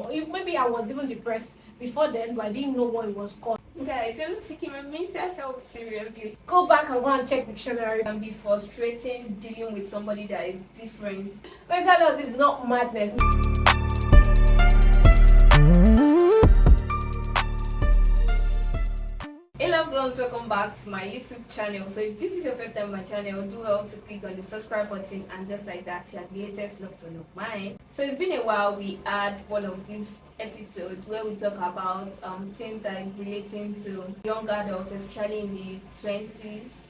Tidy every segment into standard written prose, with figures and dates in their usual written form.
Maybe I was even depressed before then, but I didn't know what it was called. Guys, you're not taking my mental health seriously. Go back and go and check dictionary. It can be frustrating dealing with somebody that is different. Mental health is not madness. Hey loved ones, welcome back to my YouTube channel. So if this is your first time on my channel, do well to click on the subscribe button, and just like that, you're the latest loved one of mine. So it's been a while. We had one of these episodes where we talk about things that is relating to young adults, especially in the 20s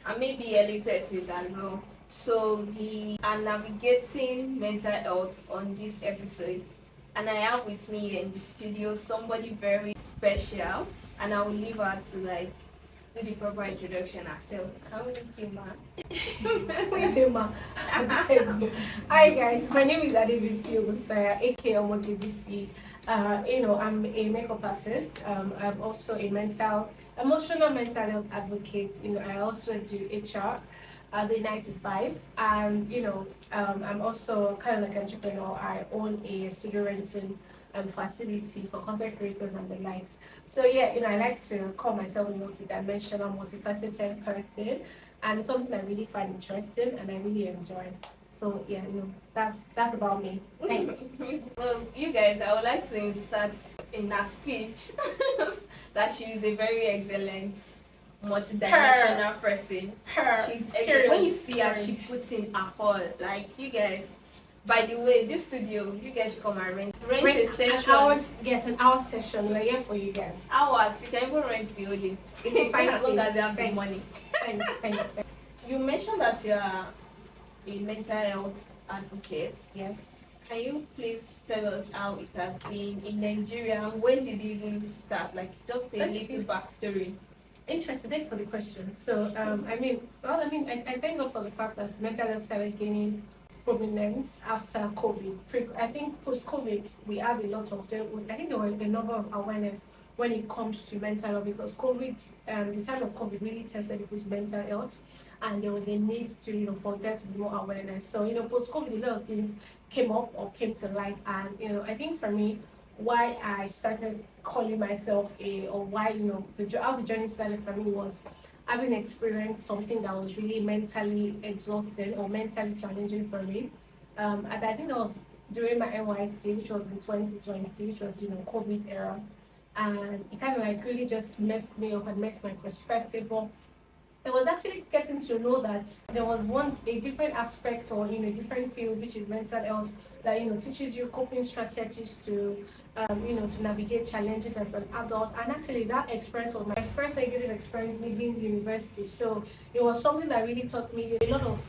and maybe early 30s as well. So we are navigating mental health on this episode, and I have with me in the studio somebody very special, and I will leave her to do the proper introduction herself. Can we meet you, ma? Please say ma. Hi guys, my name is Adebisi and I, aka Adebisi. I'm a makeup artist. I'm also a emotional mental health advocate. I also do HR as a 9 to 5, and I'm also kind of like an entrepreneur. I own a studio renting facility for content creators and the likes. So yeah, I like to call myself a multi-dimensional, multifaceted person, and it's something I really find interesting and I really enjoy. So yeah, that's about me. Thanks. Well, you guys, I would like to insert in her speech that she is a very excellent multi-dimensional person. She's excellent. When you see her, she puts in a whole. Like, you guys, by the way, this studio, you guys should come and rent a session. An hour session. We're here for you guys. Hours. You can even rent the whole day. It's fine as long as they have the Thanks. money. Thanks. You mentioned that you are a mental health advocate. Yes. Can you please tell us how it has been in Nigeria, and when did it even start? Like, just a little backstory. Interesting. Thank you for the question. So, I thank God for the fact that mental health started gaining prominence after COVID. I think post-COVID, we had a lot of them. I think there was a number of awareness when it comes to mental health, because COVID, the time of COVID really tested people's mental health, and there was a need to, for there to be more awareness. So, post-COVID, a lot of things came up or came to light, and I think for me, why I started calling myself how the journey started for me was having experienced something that was really mentally exhausting or mentally challenging for me. And I think that was during my NYC, which was in 2020, which was, COVID era. And it kind of really just messed me up and messed my perspective. But I was actually getting to know that there was a different aspect, or a different field, which is mental health, that teaches you coping strategies to to navigate challenges as an adult. And actually that experience was my first negative experience leaving university. So it was something that really taught me a lot of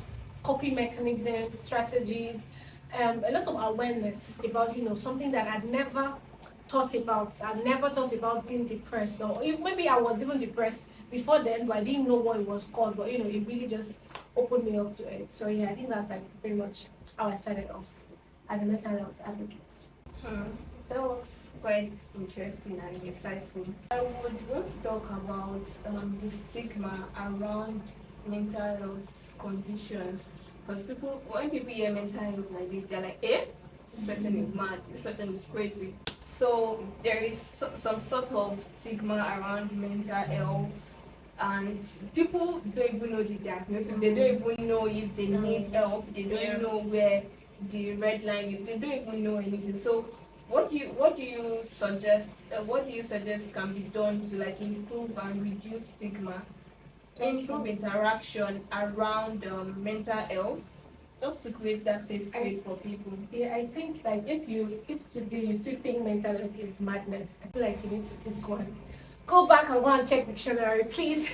coping mechanisms, strategies, a lot of awareness about something that I'd never thought about. I never thought about being depressed, or maybe I was even depressed before then, but I didn't know what it was called. But it really just opened me up to it. So yeah, I think that's pretty much how I started off as a mental health advocate. That was quite interesting and insightful. I would want to talk about the stigma around mental health conditions, because when people hear mental health like this, they're like, this person is mad, this person is crazy. So there is some sort of stigma around mental health, and people don't even know the diagnosis. They don't even know if they need help. They don't know where the red line is. They don't even know anything. So what do you suggest? What do you suggest can be done to improve and reduce stigma, improve interaction around mental health, just to create that safe space for people? Yeah, I think if today you still think mental health is madness, I feel like you need to please go back and go and check dictionary, please.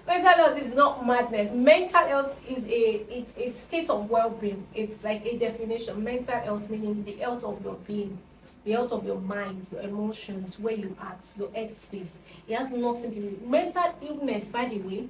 Mental health is not madness. Mental health is a state of well-being. It's like a definition. Mental health meaning the health of your being, the health of your mind, your emotions, where you are, your head space. It has nothing to do. Mental illness, by the way,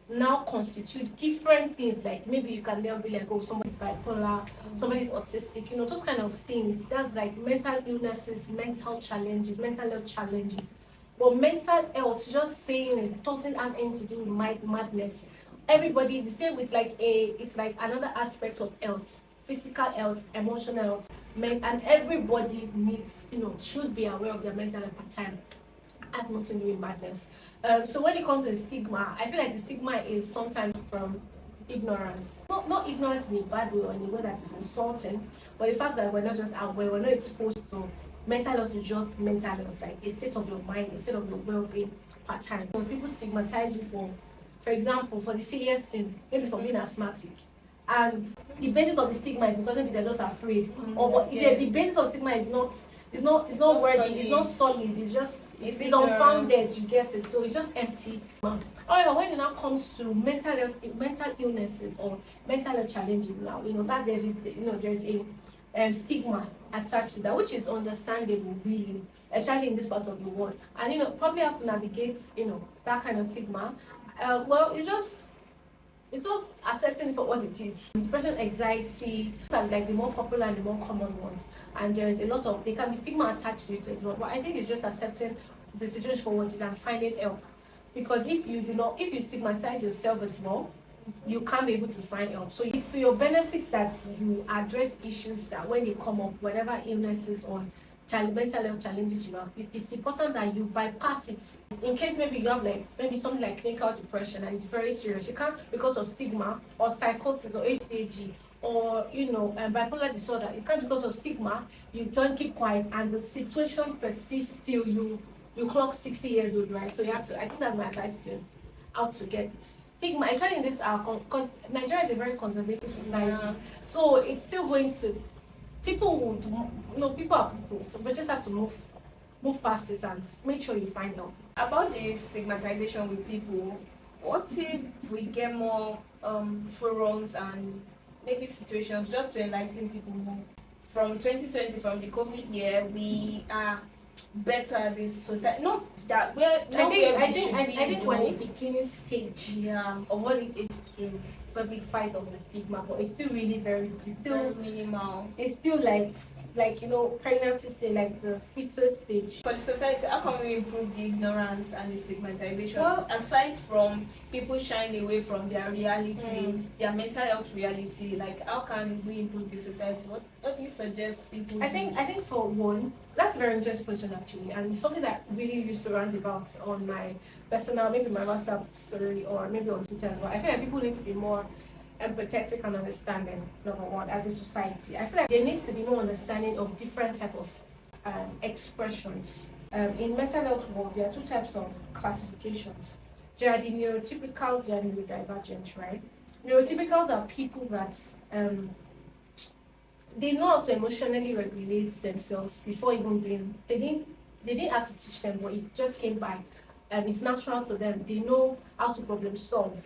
now constitute different things. Like maybe you can then be like, oh, somebody's bipolar, somebody's autistic, those kind of things. That's like mental illnesses, mental challenges, mental health challenges. But mental health, just saying it doesn't have anything to do with madness. Everybody, the same with it's like another aspect of health, physical health, emotional health. and everybody needs, should be aware of their mental health at time. Has nothing to do with madness. So when it comes to stigma, I feel like the stigma is sometimes from ignorance. Not ignorance in a bad way or in a way that is insulting, but the fact that we're not just aware, we're not exposed to mental health is just mental health, like a state of your mind, a state of your well-being part time. When people stigmatize you for example, for the silliest thing, maybe for being asthmatic. And the basis of the stigma is because maybe they're just afraid. Or what the basis of stigma is not it's not worthy, solid. It's not solid, it's unfounded, you get it. So it's just empty. However, when it now comes to mental illnesses or mental health challenges now, that there's a stigma attached to that, which is understandable really, especially in this part of the world. And probably how to navigate, that kind of stigma. Well, it's just accepting it for what it is. Depression, anxiety are like the more popular and the more common ones, and there is a lot of there can be stigma attached to it as well. But I think it's just accepting the situation for what it is and finding help. Because if you stigmatize yourself as well, you can't be able to find help. So it's to your benefit that you address issues that when they come up, whatever illnesses or mental health challenges you have, it's important that you bypass it. In case maybe you have maybe something like clinical depression and it's very serious, you can't, because of stigma or psychosis or ADHD or bipolar disorder, you can't, because of stigma, you don't keep quiet and the situation persists till you clock 60 years old, right? So you have to, I think that's my advice to you, how to get stigma, especially in this because Nigeria is a very conservative society. Yeah. So it's still going to, people would, people are people, so we just have to move past it and make sure you find out. About the stigmatization with people, what if we get more forums and maybe situations just to enlighten people more? From 2020, from the COVID year, we are better as a society. Not that I think we're in the beginning stage of what it is to probably fight on the stigma, but it's still really very minimal. It's still like pregnancy stage, like the fetal stage. For the society, how can we improve the ignorance and the stigmatization? Well, aside from people shying away from their reality, their mental health reality, like how can we improve the society? What do you suggest people do? I think for one, that's a very interesting question actually, and it's something that really used to rant about on my personal, maybe my WhatsApp story or maybe on Twitter. But I feel like people need to be more empathetic and understanding, number one, as a society. I feel like there needs to be more understanding of different type of expressions. In mental health world, there are two types of classifications. There are the neurotypicals, there are neurodivergent, right? Neurotypicals are people that they know how to emotionally regulate themselves before even being, they didn't have to teach them, but it just came by. It's natural to them. They know how to problem solve.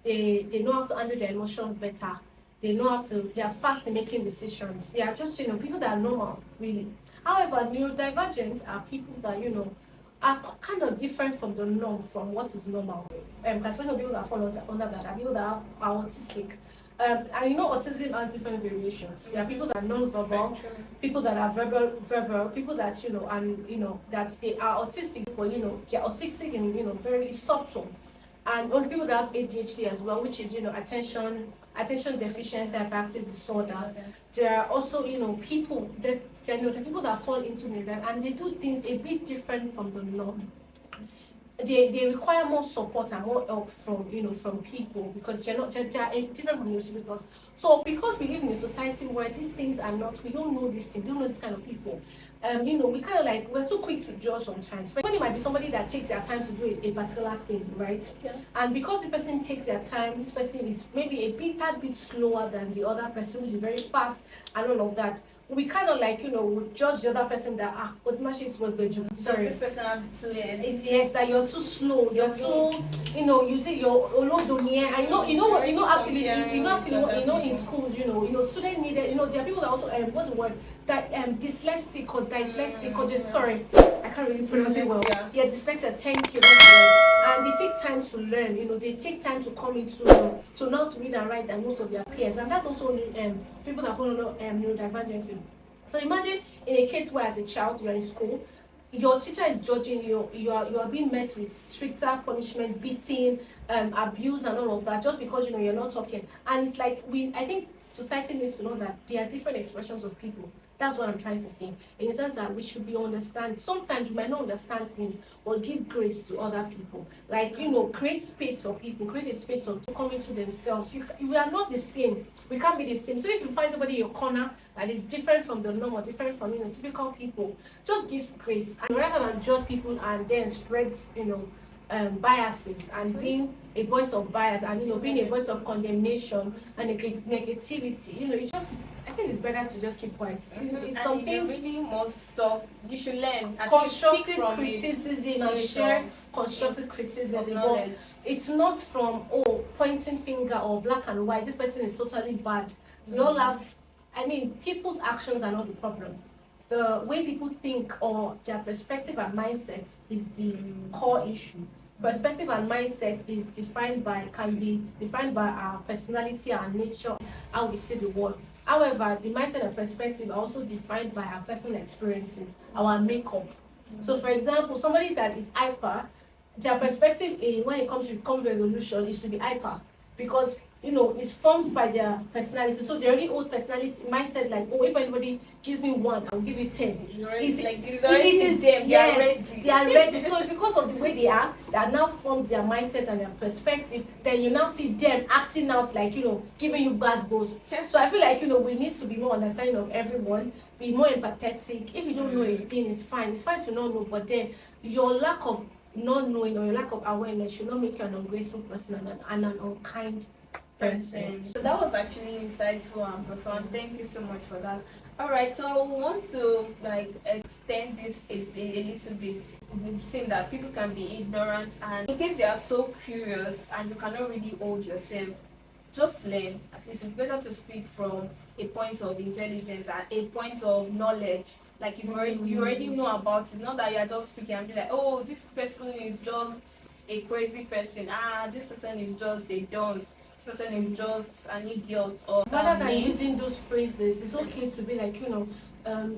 They know how to handle their emotions better. They are fast in making decisions. They are just, people that are normal, really. However, neurodivergent are people that, are kind of different from the norm, from what is normal. Especially people that fall under that are people that are autistic. And autism has different variations. There are people that are non-verbal, people that are verbal, people that, that they are autistic, but, they are autistic and, very subtle. And only people that have ADHD as well, which is, attention deficiency hyperactive disorder. There are also, people that the people that fall into it and they do things a bit different from the norm. They require more support and more help from people because they're different from you because we live in a society where these things are not, we don't know these things, we don't know this kind of people. We kind of we're so quick to judge sometimes. When it might be somebody that takes their time to do a particular thing, right? Yeah. And because the person takes their time, this person is maybe that bit slower than the other person, who is very fast and all of that. We kind of would judge the other person that automatically is what they do. Sorry. This person have 2 years. Yes, that you're too slow. You're too, you say you're olodomie. And in schools, students needed, there are people that also what's the word? That dyslexic or dyslexic or just sorry, I can't really pronounce it well. Yeah, dyslexia. Thank you. That's the word. And they take time to learn. They take time to come into to know how to read and write than most of their peers, and that's also people that follow neurodivergency. So imagine in a case where as a child you're in school, your teacher is judging you, you are being met with stricter punishment, beating, abuse and all of that just because you're not talking. And it's like I think society needs to know that there are different expressions of people. That's what I'm trying to say. In the sense that we should be understanding. Sometimes we might not understand things, but give grace to other people. Like, create space for people, create a space for people coming to themselves. We are not the same. We can't be the same. So if you find somebody in your corner that is different from the norm or different from, typical people, just give grace. And rather than judge people and then spread, biases and being a voice of bias and being a voice of condemnation and negativity, it's just, I think it's better to just keep quiet. It's and if you really must stop, you should learn and constructive criticism and share constructive criticism, but it's not from pointing finger or black and white, this person is totally bad. We all have, people's actions are not the problem. The way people think or their perspective and mindset is the core issue. Perspective and mindset can be defined by our personality, our nature, how we see the world. However, the mindset and perspective are also defined by our personal experiences, our makeup. So, for example, somebody that is hyper, their perspective when it comes to conflict resolution is to be hyper, because it's formed by their personality. So they already old personality mindset, like, if anybody gives me 1, I'll give you 10. They are ready. So it's because of the way they are that now formed their mindset and their perspective. Then you now see them acting out like giving you goosebumps. So I feel like we need to be more understanding of everyone, be more empathetic. If you don't know anything, it's fine. It's fine to not know, but then your lack of not knowing or your lack of awareness should not make you an ungrateful person and an unkind person. So that was actually insightful and profound. Thank you so much for that. All right, so I want to extend this a little bit. We've seen that people can be ignorant, and in case you are so curious and you cannot really hold yourself, just learn. At least it's better to speak from a point of intelligence and a point of knowledge. Like you already know about it. Not that you are just speaking and be like, oh, this person is just a crazy person. This person is just a dunce. This person is just an idiot. Or rather than using those phrases, it's okay to be like,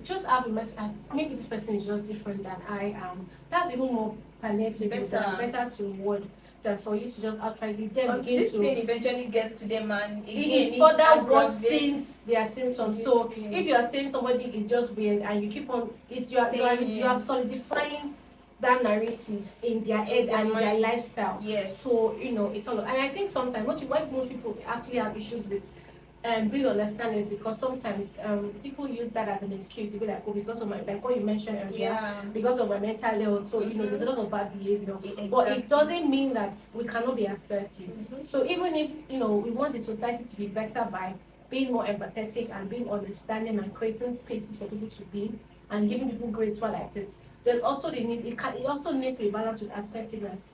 just have a message. Maybe this person is just different than I am. That's even more palatable, better to word than for you to just outrightly then begin this thing eventually gets to them and it further worsens their symptoms. So if you are saying somebody is just weird and you keep on you are solidifying that narrative in their head and in their lifestyle. Yes. So it's all. And I think sometimes most people actually have issues with being understanding is because sometimes people use that as an excuse to be like, because of my, like what you mentioned earlier, because of my mental health. So there's a lot of bad behavior, but it doesn't mean that we cannot be assertive. So even if we want the society to be better by being more empathetic and being understanding and creating spaces for people to be and giving people grace while at it, then also it also needs to be balanced with assertiveness.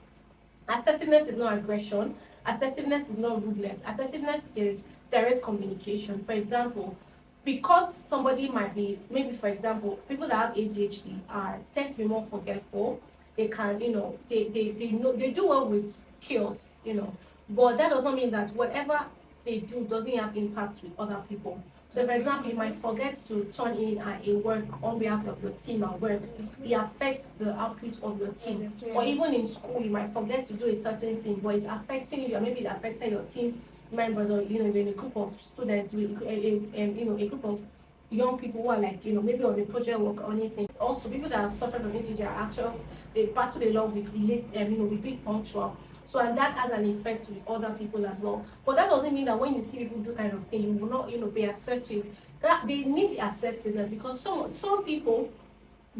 Assertiveness is not aggression. Assertiveness is not rudeness. Assertiveness is direct communication. For example, because somebody might be, maybe for example, people that have ADHD tend to be more forgetful. They can, they know they do well with chaos, but that does not mean that whatever they do doesn't have impact with other people. So, for example, you might forget to turn in a work on behalf of your team at work. It affects the output of your team. Or even in school, you might forget to do a certain thing, but it's affecting you, or maybe it affected your team members, or in a group of students, with a group of young people who are like maybe on a project work or anything. Also, people that are suffering from ADHD are actually they battle along with with being punctual. So, and that has an effect with other people as well. But that doesn't mean that when you see people do kind of thing, you will not, be assertive. That they need the assertiveness because some people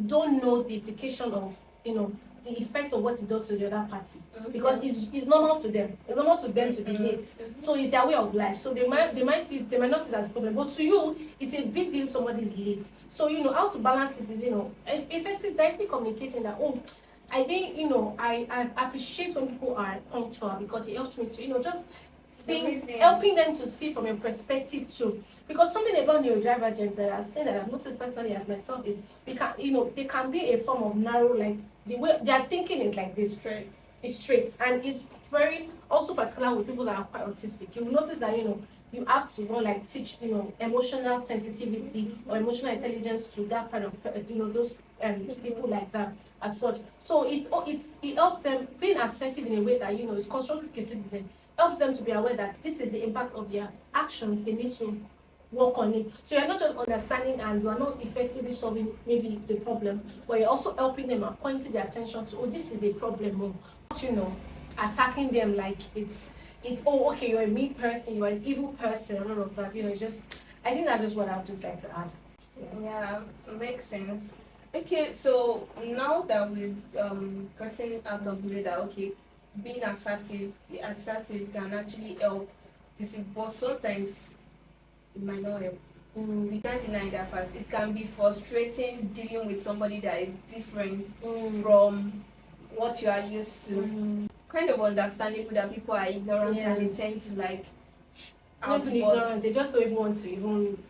don't know the implication of, the effect of what it does to the other party. Because it's normal to them. It's normal to them to be late. So it's their way of life. So they might not see it as a problem. But to you, it's a big deal if somebody is late. So how to balance it is, effective directly communicating that, I think, I appreciate when people are punctual because it helps me to, just helping them to see from your perspective too. Because something about neurodivergence that I've seen, that I've noticed personally as myself, is they can be a form of narrow, like the way their thinking is like this. It's straight. And it's very also particular with people that are quite autistic. You will notice that, you have to teach emotional sensitivity or emotional intelligence to that part of those people like that as such. So it helps them being assertive in a way that it's constructive criticism helps them to be aware that this is the impact of their actions. They need to work on it. So you're not just understanding and you are not effectively solving maybe the problem, but you're also helping them and pointing their attention to, oh, this is a problem, oh, not, attacking them like it's oh, okay, you're a mean person, you're an evil person, and all of that. Just I think that's just what I would just like to add. Yeah, makes sense. Okay, so now that we've gotten out of the way that okay, being assertive can actually help this, but sometimes it might not help. We can't deny that fact. It can be frustrating dealing with somebody that is different from what you are used to. Kind of understandable that people are ignorant and they tend to like not to be ignorant, they just don't even want to even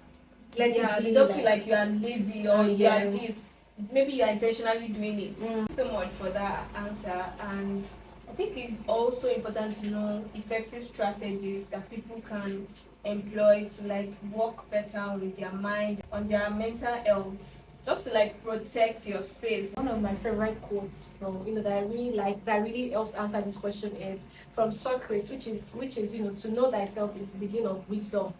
let it be. They just feel like you are lazy or you are this. Maybe you are intentionally doing it. So much for that answer. And I think it's also important to know effective strategies that people can employ to like work better with their mind, on their mental health, just to like protect your space. One of my favorite quotes from that I really like, that really helps answer this question, is from Socrates, which is to know thyself is the beginning of wisdom.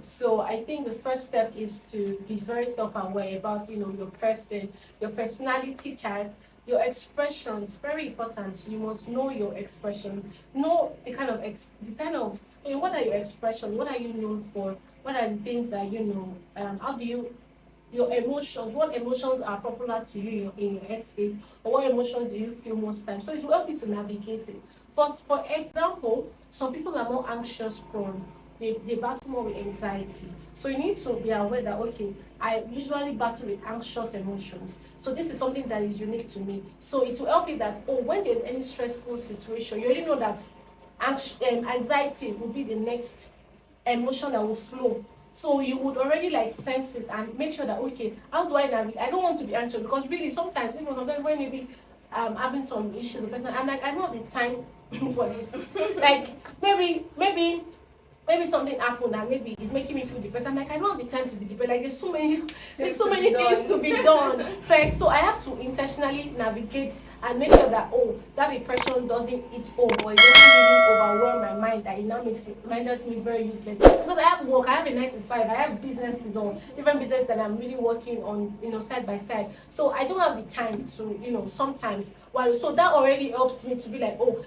So I think the first step is to be very self-aware about your person, your personality type, your expressions. Very important. You must know your expressions. Know the kind of what are your expressions? What are you known for? What are the things that how do you your emotions, what emotions are popular to you in your headspace, or what emotions do you feel most times? So it will help you to navigate it. For example, some people are more anxious prone. They battle more with anxiety. So you need to be aware that, okay, I usually battle with anxious emotions. So this is something that is unique to me. So it will help you that, oh, when there's any stressful situation, you already know that anxiety will be the next emotion that will flow. So you would already like sense it and make sure that, okay, how do I navigate? I don't want to be anxious, because really sometimes when maybe I'm having some issues with person, I'm like, I don't have the time for this. Like maybe something happened and maybe it's making me feel depressed. I'm like, I don't have the time to be depressed. Like there's so many things to be done. Like, so I have to intentionally navigate and make sure that, oh, that depression doesn't eat home, or it doesn't really overwhelm my mind, that it now renders me very useless. Because I have work, I have a 9 to 5, I have businesses or different businesses that I'm really working on, side by side. So I don't have the time to, sometimes. So that already helps me to be like, oh,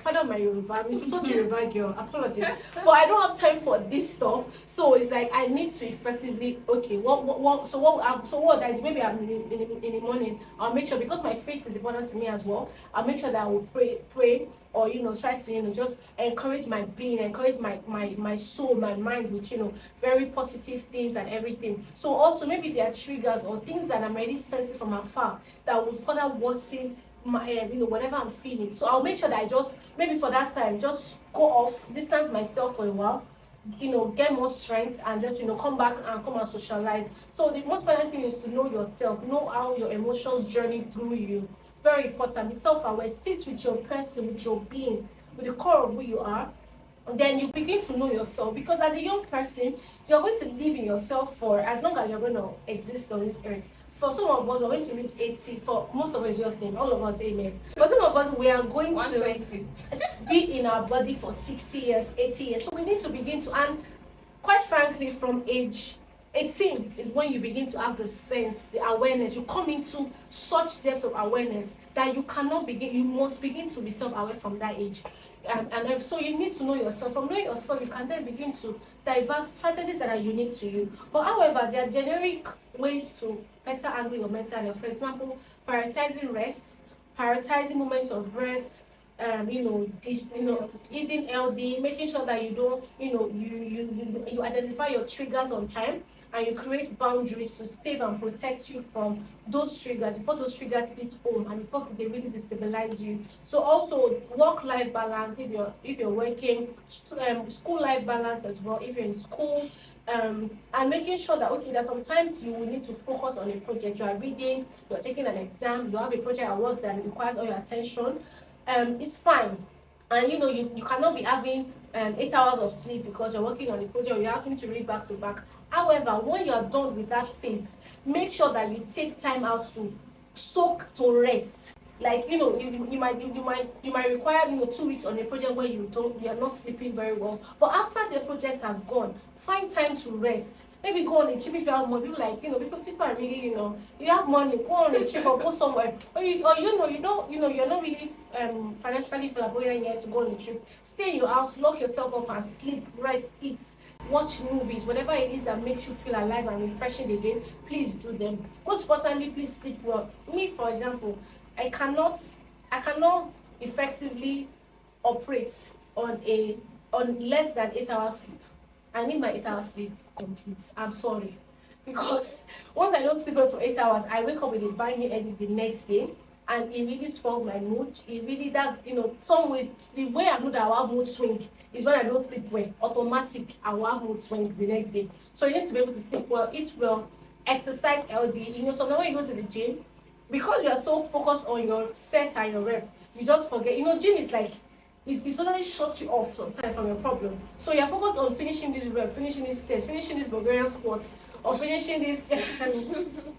pardon my Yoruba, I'm such a Yoruba girl, apologies. But I don't have time for this stuff. So it's like I need to effectively, okay, what I do, maybe I'm in the morning, I'll make sure, because my faith is important to me as well, I'll make sure that I will pray, or try to just encourage my being, encourage my soul, my mind with very positive things and everything. So also maybe there are triggers or things that I'm already sensing from afar that will further worsen my whatever I'm feeling. So I'll make sure that I just, maybe for that time, just go off, distance myself for a while, get more strength, and just come back and come and socialize. So the most important thing is to know yourself, know how your emotions journey through you. Very important. Be self-aware. Sit with your person, with your being, with the core of who you are. And then you begin to know yourself, because as a young person, you're going to live in yourself for as long as you're going to exist on this earth. For some of us, we're going to reach 80. For most of us, just name, all of us, amen. For some of us, we are going 120 to be in our body for 60 years, 80 years. So we need to begin to, and quite frankly, from age 18 is when you begin to have the sense, the awareness. You come into such depth of awareness that you must begin to be self-aware from that age. And so you need to know yourself. From knowing yourself, you can then begin to diverse strategies that are unique to you. But however, there are generic ways to better handle your mental health. For example, prioritizing rest, prioritizing moments of rest, eating healthy, making sure that you don't, you identify your triggers on time, and you create boundaries to save and protect you from those triggers before those triggers hit home and before they really destabilize you. So also work-life balance, if you're working, school life balance as well if you're in school, and making sure that, okay, that sometimes you will need to focus on a project. You are reading, you're taking an exam, you have a project at work that requires all your attention. It's fine. And you cannot be having 8 hours of sleep because you're working on a project, or you're having to read back to back. However, when you're done with that phase, make sure that you take time out to rest. Like, you might require 2 weeks on a project where you are not sleeping very well. But after the project has gone, find time to rest. Maybe go on a trip if you have money. People like, people are really, you have money, go on a trip or go somewhere. You're not really financially flamboyant yet to go on a trip. Stay in your house, lock yourself up and sleep, rest, eat, watch movies, whatever it is that makes you feel alive and refreshing again. Please do them. Most importantly, please sleep well. Me, for example, I cannot effectively operate on less than 8 hours sleep. I need my 8 hours sleep complete. I'm sorry. Because once I don't sleep well for 8 hours, I wake up with a banging headache the next day, and it really spoils my mood. It really does, some ways, the way I know that I will have mood swing is when I don't sleep well. Automatic, I will have mood swing the next day. So you need to be able to sleep well, eat well, exercise healthy. Sometimes when you go to the gym, because you are so focused on your set and your rep, you just forget. Gym is like, it totally shuts you off sometimes from your problem. So you're focused on finishing this rep, finishing this set, finishing this Bulgarian squats, or finishing this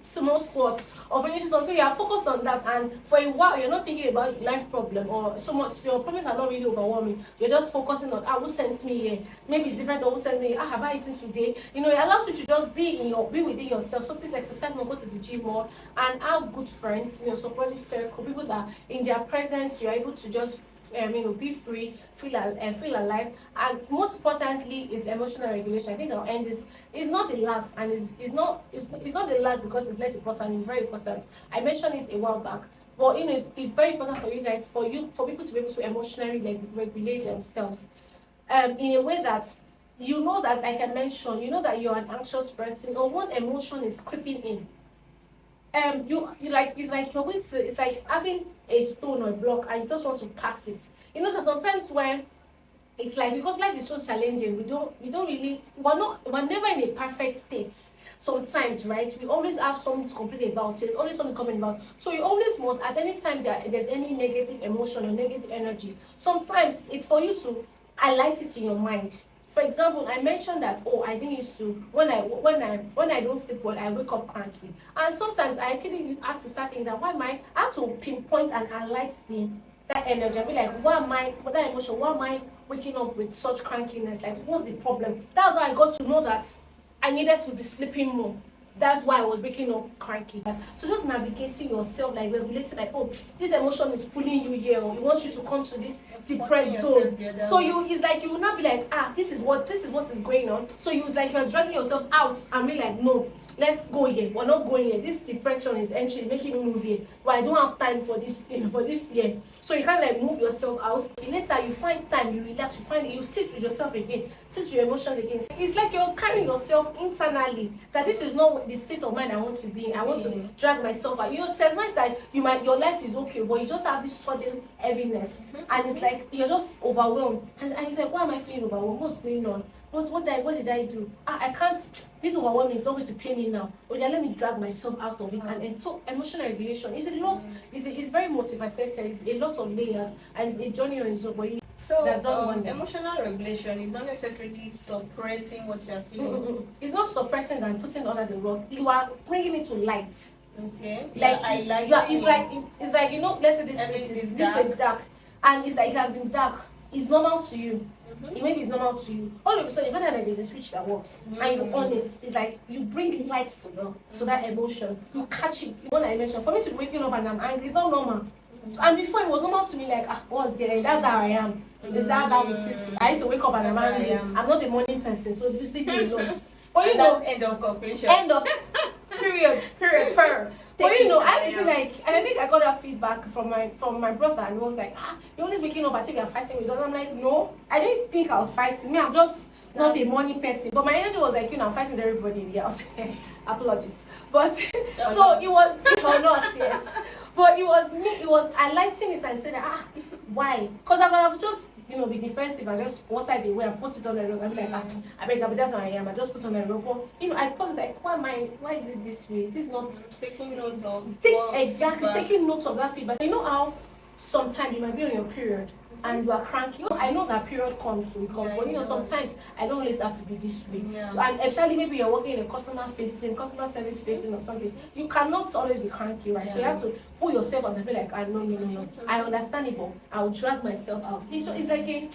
sumo squats, or finishing something. You are focused on that, and for a while you're not thinking about life problem or so much. Your problems are not really overwhelming. You're just focusing on who sent me here. Maybe it's different or who sent me. Have I eaten today? It allows you to just be within yourself. So please exercise more, go to the gym more, and have good friends, supportive circle, people that in their presence you're able to just be free, feel alive. And most importantly is emotional regulation. I think I'll end this. It's not the last, and it's not the last because it's less important. It's very important. I mentioned it a while back, but it's very important for you guys, for people to be able to emotionally regulate themselves, in a way that that, like I mentioned, that you're an anxious person or one emotion is creeping in. It's like you're going to, it's like having a stone or a block and you just want to pass it. That sometimes when it's like, because life is so challenging, we're never in a perfect state. Sometimes, right, we always have something to complain about. There's always something to complain about. So you always must, at any time there's any negative emotion or negative energy, sometimes it's for you to highlight it in your mind. For example, I mentioned that, I didn't used to, when I don't sleep well, I wake up cranky. And sometimes I actually have to start thinking that I have to pinpoint and highlight that energy. I mean, like, what that emotion, why am I waking up with such crankiness? Like, what's the problem? That's how I got to know that I needed to be sleeping more. That's why I was waking up cranky. So just navigating yourself, like regulating, like, this emotion is pulling you here, or it wants you to come to this depressed zone. So it's like you will not be like, this is what is going on. So it's like you're dragging yourself out and be like, no, let's go here. We're not going here. This depression is entering, making me move here. But I don't have time for this year. So you can't like move yourself out. Later you find time, you relax, you sit with yourself again, sit with your emotions again. It's like you're carrying yourself internally that this is not the state of mind I want to be in. I want to drag myself out. Sometimes like your life is okay, but you just have this sudden heaviness, and it's like you're just overwhelmed. And it's like, why am I feeling overwhelmed? What's going on? What did I do? I can't. This overwhelming is not going to pay me now. Let me drag myself out of it. And so emotional regulation is a lot. It's very multifaceted. It's a lot of layers, and it's a journey on its own. So emotional regulation is not necessarily suppressing what you're feeling. It's not suppressing and putting under the rug. You are bringing it to light. Okay. Like it's like let's say this place is dark, and it's like it has been dark. It's normal to you. Maybe it's normal to you. All of a sudden, you find out that there's a switch that works, and you on it. It's like you bring light to that emotion. You catch it. One I mentioned, for me to be waking up and I'm angry, it's not normal. And before it was normal to me, like, what's there? That's how I am. That's how it is. I used to wake up and I'm angry. I'm not a morning person, so just leave me alone. But that's end of conclusion. End of period. But I have to be like, and I think I got that feedback from my brother, and he was like, you're always waking up as if you're fighting with us. I'm like, no, I didn't think I was fighting. I'm just not a morning person. But my energy was like, I'm fighting with everybody in the house. Apologies. But so it was or not, yes. But it was me, I lighting it and saying, why? Because I would have just, be defensive and just water the way and put it on the road. I'm like, I beg, that's how I am. I just put on the road. But, I put like, why is it this way? It is not taking notes of taking notes of that feedback. You know how sometimes you might be on your period and you are cranky. I know that period comes, so it comes, Yeah, but it does. sometimes I don't always have to be this way. Yeah. So, and especially maybe you're working in a customer service facing or something, you cannot always be cranky, right? So you have to pull yourself out and be like, no. I understand it, but I'll drag myself out. It's like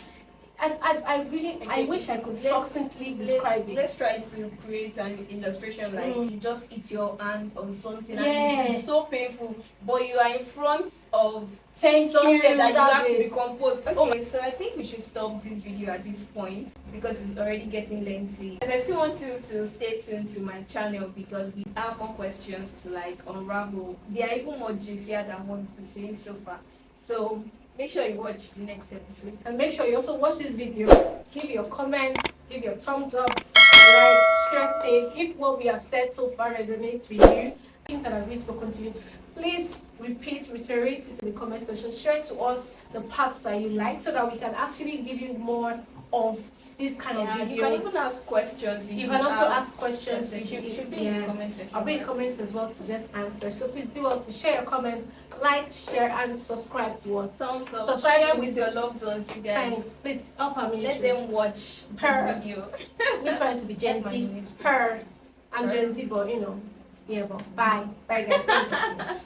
I really, I wish I could succinctly describe it. Let's try to create an illustration like you just hit your hand on something and Yeah. it is so painful, but you are in front of Thank somewhere you, that you that's have to be it. composed. Okay, so I think we should stop this video at this point because it's already getting lengthy. As I still want you to stay tuned to my channel because we have more questions to like unravel. They are even more juicier than what we've been saying so far. So make sure you watch the next episode. And make sure you also watch this video, give your comments, give your thumbs up, like, share, save. If what we have said so far resonates with you, things that I've really spoken to you, please reiterate it in the comment section. Share to us the parts that you like so that we can actually give you more of this kind of videos. You can even ask questions. You can also ask questions. It should be in the comment section. I'll be in comments as well to just answer. So please do also share your comments, like, share, and subscribe to us. Subscribe share with your loved ones, you guys. Thanks. Please help our Let them watch Her. this video. We're trying to be Gen Z. Her. I'm Gen Z, but yeah, but bye. Bye, guys. Thank you so much.